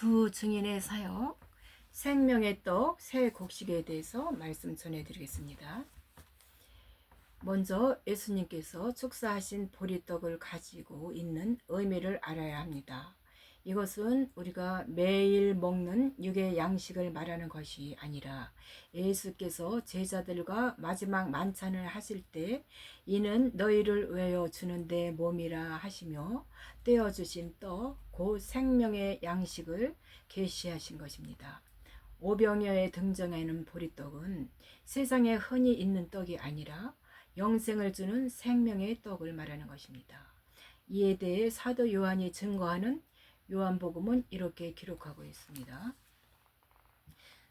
두 증인의 사역, 생명의 떡, 새 곡식에 대해서 말씀 전해드리겠습니다. 먼저 예수님께서 축사하신 보리떡을 가지고 있는 의미를 알아야 합니다. 이것은 우리가 매일 먹는 육의 양식을 말하는 것이 아니라 예수께서 제자들과 마지막 만찬을 하실 때 이는 너희를 위하여 주는 내 몸이라 하시며 떼어주신 떡, 곧 생명의 양식을 계시하신 것입니다. 오병이어에 등장하는 보리떡은 세상에 흔히 있는 떡이 아니라 영생을 주는 생명의 떡을 말하는 것입니다. 이에 대해 사도 요한이 증거하는 요한복음은 이렇게 기록하고 있습니다.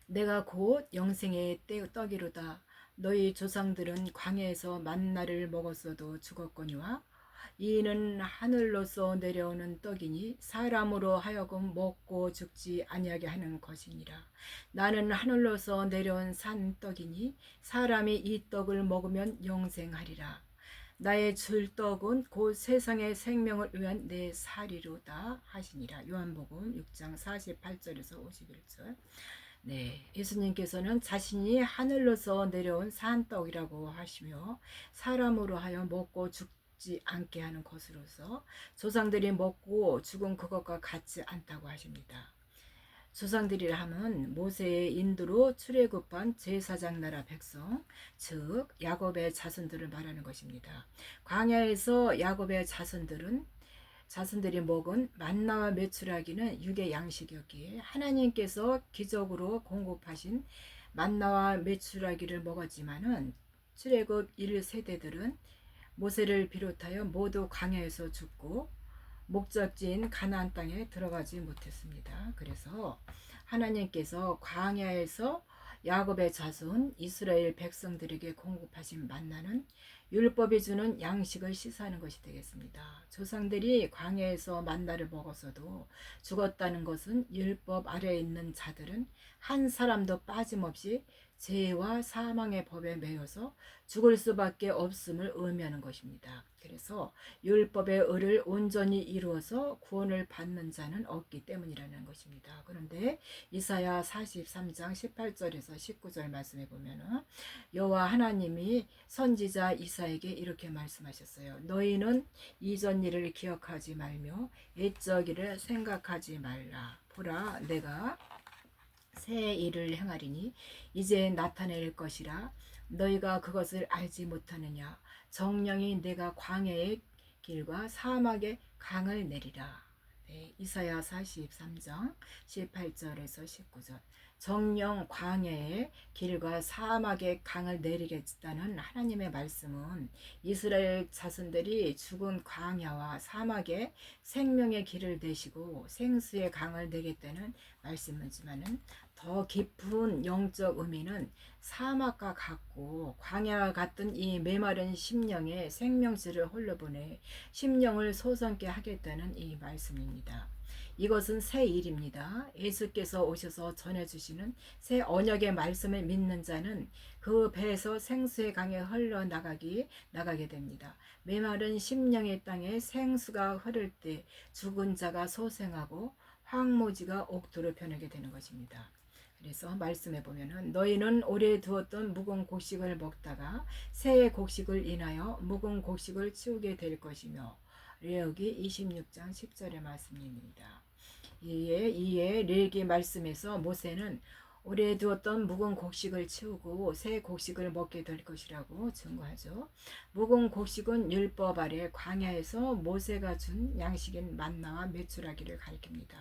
내가 곧 영생의 떡이로다. 너희 조상들은 광야에서 만나를 먹었어도 죽었거니와 이는 하늘로서 내려오는 떡이니 사람으로 하여금 먹고 죽지 아니하게 하는 것이니라. 나는 하늘로서 내려온 산 떡이니 사람이 이 떡을 먹으면 영생하리라. 나의 줄 떡은 곧 세상의 생명을 위한 내 살이로다 하시니라. 요한복음 6장 48절에서 51절. 네, 예수님께서는 자신이 하늘로서 내려온 산떡이라고 하시며 사람으로 하여 먹고 죽지 않게 하는 것으로서 조상들이 먹고 죽은 그것과 같지 않다고 하십니다. 조상들이라 함은 모세의 인도로 출애굽한 제사장 나라 백성, 즉 야곱의 자손들을 말하는 것입니다. 광야에서 야곱의 자손들이 먹은 만나와 메추라기는 육의 양식이었기에 하나님께서 기적으로 공급하신 만나와 메추라기를 먹었지만은 출애굽 1세대들은 모세를 비롯하여 모두 광야에서 죽고 목적지인 가나안 땅에 들어가지 못했습니다. 그래서 하나님께서 광야에서 야곱의 자손 이스라엘 백성들에게 공급하신 만나는 율법이 주는 양식을 시사하는 것이 되겠습니다. 조상들이 광야에서 만나를 먹었어도 죽었다는 것은 율법 아래에 있는 자들은 한 사람도 빠짐없이 죄와 사망의 법에 매여서 죽을 수밖에 없음을 의미하는 것입니다. 그래서 율법의 의를 온전히 이루어서 구원을 받는 자는 없기 때문이라는 것입니다. 그런데 이사야 43장 18절에서 19절 말씀해 보면은 여호와 하나님이 선지자 이사에게 이렇게 말씀하셨어요. 너희는 이전 일을 기억하지 말며 옛적 일을 생각하지 말라. 보라, 내가 새 일을 행하리니 이제 나타낼 것이라. 너희가 그것을 알지 못하느냐. 정령이 내가 광야의 길과 사막의 강을 내리라. 네, 이사야 43장 18절에서 19절. 정령 광야의 길과 사막의 강을 내리겠다는 하나님의 말씀은 이스라엘 자손들이 죽은 광야와 사막에 생명의 길을 내시고 생수의 강을 내겠다는 말씀이지만은 더 깊은 영적 의미는 사막과 같고 광야와 같은 이 메마른 심령에 생명수를 흘려보내 심령을 소성케 하겠다는 이 말씀입니다. 이것은 새 일입니다. 예수께서 오셔서 전해주시는 새 언약의 말씀을 믿는 자는 그 배에서 생수의 강에 나가게 됩니다. 메마른 심령의 땅에 생수가 흐를 때 죽은 자가 소생하고 황무지가 옥토로 변하게 되는 것입니다. 그래서 말씀해 보면은 너희는 오래 두었던 묵은 곡식을 먹다가 새 곡식을 인하여 묵은 곡식을 치우게 될 것이며 레위기 26장 10절의 말씀입니다. 이에 레위기 말씀에서 모세는 오래 두었던 묵은 곡식을 치우고 새 곡식을 먹게 될 것이라고 증거하죠. 묵은 곡식은 율법 아래 광야에서 모세가 준 양식인 만나와 메추라기를 가리킵니다.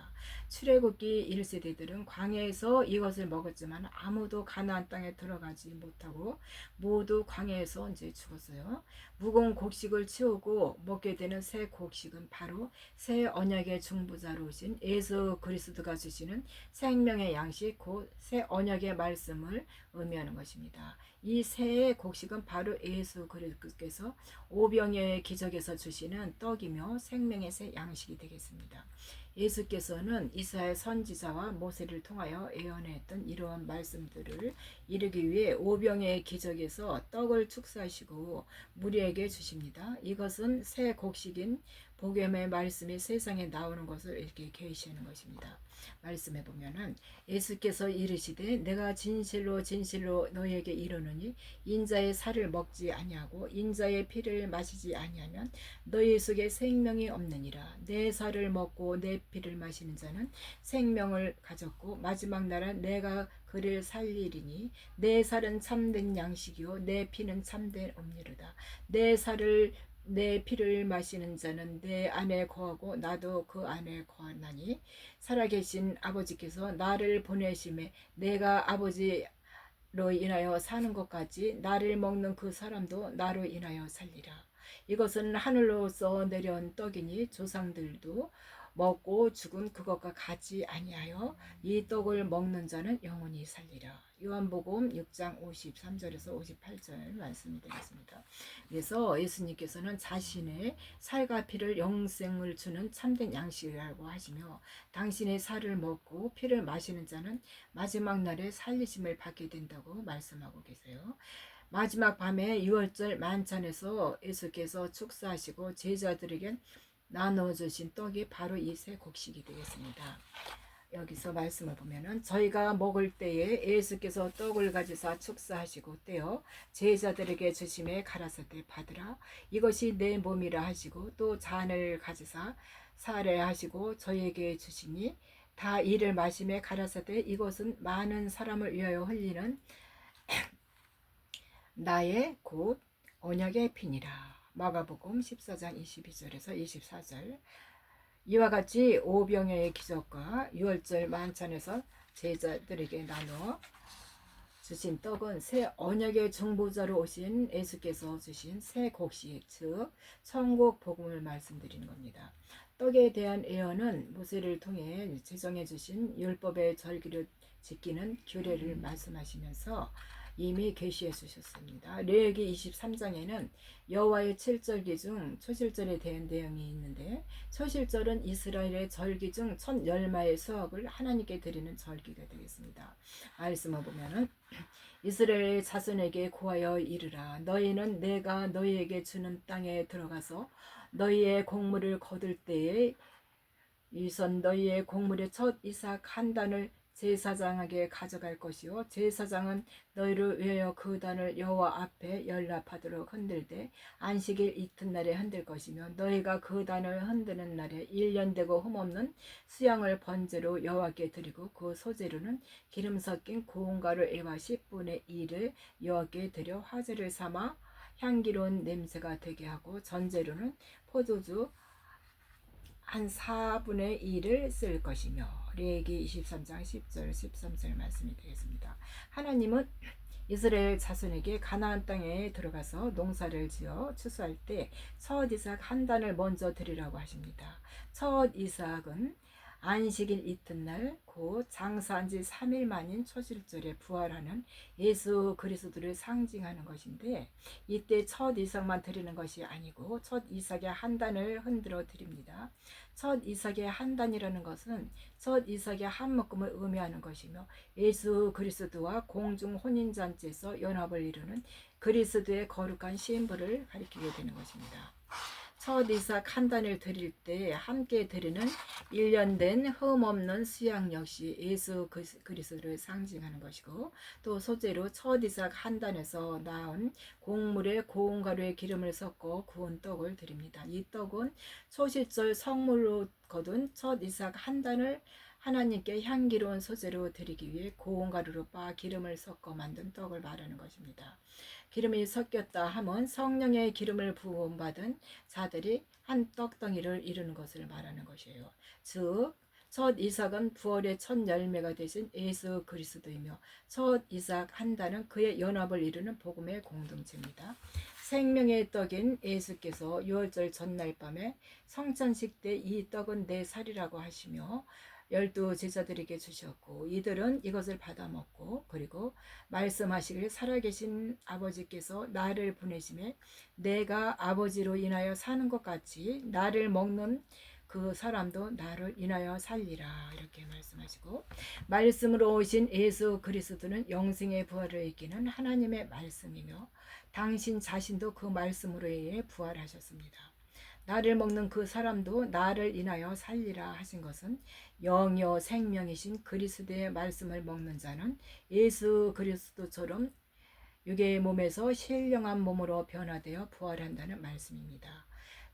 출애굽기 1세대들은 광야에서 이것을 먹었지만 아무도 가나안 땅에 들어가지 못하고 모두 광야에서 이제 죽었어요. 묵은 곡식을 치우고 먹게 되는 새 곡식은 바로 새 언약의 중보자로 오신 예수 그리스도가 주시는 생명의 양식 곧 새 언약의 말씀을 의미하는 것입니다. 이 새 곡식은 바로 예수 그리스도께서 오병이어의 기적에서 주시는 떡이며 생명의 새 양식이 되겠습니다. 예수께서는 이스라엘 선지자와 모세를 통하여 예언했던 이러한 말씀들을 이루기 위해 오병이어의 기적에서 떡을 축사하시고 무리에게 주십니다. 이것은 새 곡식인 복음의 말씀이 세상에 나오는 것을 이렇게 계시하는 것입니다. 말씀해 보면은 예수께서 이르시되 내가 진실로 진실로 너희에게 이르노니 인자의 살을 먹지 아니하고 인자의 피를 마시지 아니하면 너희 속에 생명이 없느니라. 내 살을 먹고 내 피를 마시는 자는 생명을 가졌고 마지막 날은 내가 그를 살리리니 내 살은 참된 양식이요 내 피는 참된 음료로다. 내 피를 마시는 자는 내 안에 거하고 나도 그 안에 거하나니 살아계신 아버지께서 나를 보내심에 내가 아버지로 인하여 사는 것까지 나를 먹는 그 사람도 나로 인하여 살리라. 이것은 하늘로서 내려온 떡이니 조상들도 먹고 죽은 그것과 같이 아니하여 이 떡을 먹는 자는 영원히 살리라. 요한복음 6장 53절에서 58절 말씀이 되겠습니다. 그래서 예수님께서는 자신의 살과 피를 영생을 주는 참된 양식이라고 하시며 당신의 살을 먹고 피를 마시는 자는 마지막 날에 살리심을 받게 된다고 말씀하고 계세요. 마지막 밤에 유월절 만찬에서 예수께서 축사하시고 제자들에게 나눠주신 떡이 바로 이 세 곡식이 되겠습니다. 여기서 말씀을 보면은 저희가 먹을 때에 예수께서 떡을 가지사 축사하시고 떼어 제자들에게 주심에 가라사대 받으라 이것이 내 몸이라 하시고 또 잔을 가지사 사례하시고 저희에게 주시니 다 이를 마심에 가라사대 이것은 많은 사람을 위하여 흘리는 나의 곧 언약의 피니라. 마가복음 14장 22절에서 24절. 이와 같이 오병의 기적과 유월절 만찬에서 제자들에게 나눠 주신 떡은 새 언약의 중보자로 오신 예수께서 주신 새 곡식, 즉 천국 복음을 말씀드리는 겁니다. 떡에 대한 예언은 모세를 통해 제정해 주신 율법의 절기를 지키는 규례를 말씀하시면서 이미 계시해 주셨습니다. 레위기 23장에는 여호와의 7절기 중 초실절에 대한 내용이 있는데 초실절은 이스라엘의 절기 중 첫 열마의 수확을 하나님께 드리는 절기가 되겠습니다. 말씀을 보면은 이스라엘 자손에게 고하여 이르라 너희는 내가 너희에게 주는 땅에 들어가서 너희의 곡물을 거둘 때에 이선 너희의 곡물의 첫 이삭 한 단을 제사장에게 가져갈 것이요 제사장은 너희를 위하여 그 단을 여호와 앞에 연납하도록 흔들되 안식일 이튿날에 흔들 것이며 너희가 그 단을 흔드는 날에 1년 되고 흠없는 수양을 번제로 여호와께 드리고 그 소재로는 기름 섞인 고운 가루 에바 10분의 1을 여호와께 드려 화제를 삼아 향기로운 냄새가 되게 하고 전제로는 포도주 한 4분의 1을 쓸 것이며 레위기 23장 10절 13절 말씀이 되겠습니다. 하나님은 이스라엘 자손에게 가나안 땅에 들어가서 농사를 지어 추수할 때 첫 이삭 한 단을 먼저 드리라고 하십니다. 첫 이삭은 안식일 이튿날 곧 장사한 지 3일 만인 초실절에 부활하는 예수 그리스도를 상징하는 것인데 이때 첫 이삭만 드리는 것이 아니고 첫 이삭의 한 단을 흔들어 드립니다. 첫 이삭의 한 단이라는 것은 첫 이삭의 한 묶음을 의미하는 것이며 예수 그리스도와 공중 혼인잔치에서 연합을 이루는 그리스도의 거룩한 신부를 가리키게 되는 것입니다. 첫 이삭 한 단을 드릴 때 함께 드리는 1년 된 흠없는 수양 역시 예수 그리스도를 상징하는 것이고 또 소재로 첫 이삭 한 단에서 나온 곡물에 고운 가루에 기름을 섞어 구운 떡을 드립니다. 이 떡은 초실절 성물로 거둔 첫 이삭 한 단을 하나님께 향기로운 소재로 드리기 위해 고운 가루로 빻아 기름을 섞어 만든 떡을 말하는 것입니다. 기름이 섞였다 함은 성령의 기름을 부음받은 자들이 한 떡덩이를 이루는 것을 말하는 것이에요. 즉 첫 이삭은 부활의 첫 열매가 되신 예수 그리스도이며 첫 이삭 한 단은 그의 연합을 이루는 복음의 공동체입니다. 생명의 떡인 예수께서 유월절 전날 밤에 성찬식 때 이 떡은 내 살이라고 하시며 12 제자들에게 주셨고 이들은 이것을 받아 먹고 그리고 말씀하시길 살아계신 아버지께서 나를 보내심에 내가 아버지로 인하여 사는 것 같이 나를 먹는 그 사람도 나를 인하여 살리라 이렇게 말씀하시고 말씀으로 오신 예수 그리스도는 영생의 부활을 이기는 하나님의 말씀이며 당신 자신도 그 말씀으로 인해 부활하셨습니다. 나를 먹는 그 사람도 나를 인하여 살리라 하신 것은 영이요 생명이신 그리스도의 말씀을 먹는 자는 예수 그리스도처럼 육의 몸에서 신령한 몸으로 변화되어 부활한다는 말씀입니다.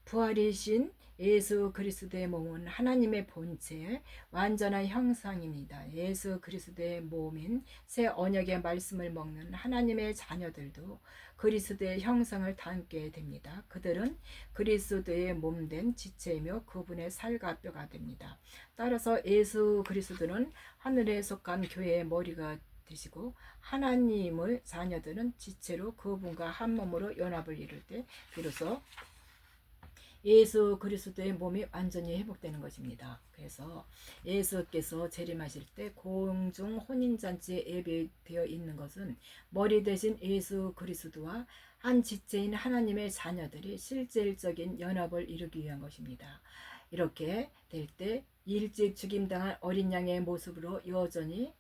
부활이신 예수 그리스도의 몸은 하나님의 본체의 완전한 형상입니다. 예수 그리스도의 몸인 새 언약의 말씀을 먹는 하나님의 자녀들도 그리스도의 형상을 담게 됩니다. 그들은 그리스도의 몸된 지체이며 그분의 살과 뼈가 됩니다. 따라서 예수 그리스도는 하늘에 속한 교회의 머리가 되시고 하나님의 자녀들은 지체로 그분과 한 몸으로 연합을 이룰 때 비로소 예수 그리스도의 몸이 완전히 회복되는 것입니다. 그래서 예수께서 재림하실 때 공중 혼인잔치에 예배되어 있는 것은 머리 대신 예수 그리스도와 한 지체인 하나님의 자녀들이 실질적인 연합을 이루기 위한 것입니다. 이렇게 될 때 일찍 죽임당한 어린 양의 모습으로 여전히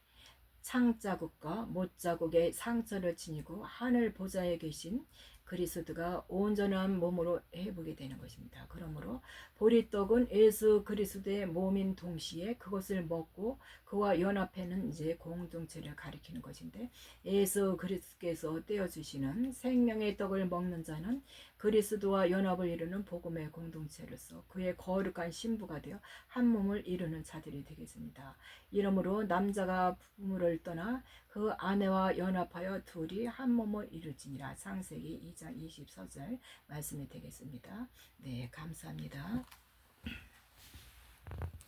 창자국과 못자국의 상처를 지니고 하늘 보좌에 계신 그리스도가 온전한 몸으로 회복이 되는 것입니다. 그러므로 보리떡은 예수 그리스도의 몸인 동시에 그것을 먹고 그와 연합하는 이제 공동체를 가리키는 것인데, 예수 그리스도께서 떼어주시는 생명의 떡을 먹는 자는 그리스도와 연합을 이루는 복음의 공동체로서 그의 거룩한 신부가 되어 한 몸을 이루는 자들이 되겠습니다. 이러므로 남자가 부모를 떠나 그 아내와 연합하여 둘이 한 몸을 이룰지니라. 창세기 2장 24절 말씀이 되겠습니다. 네, 감사합니다.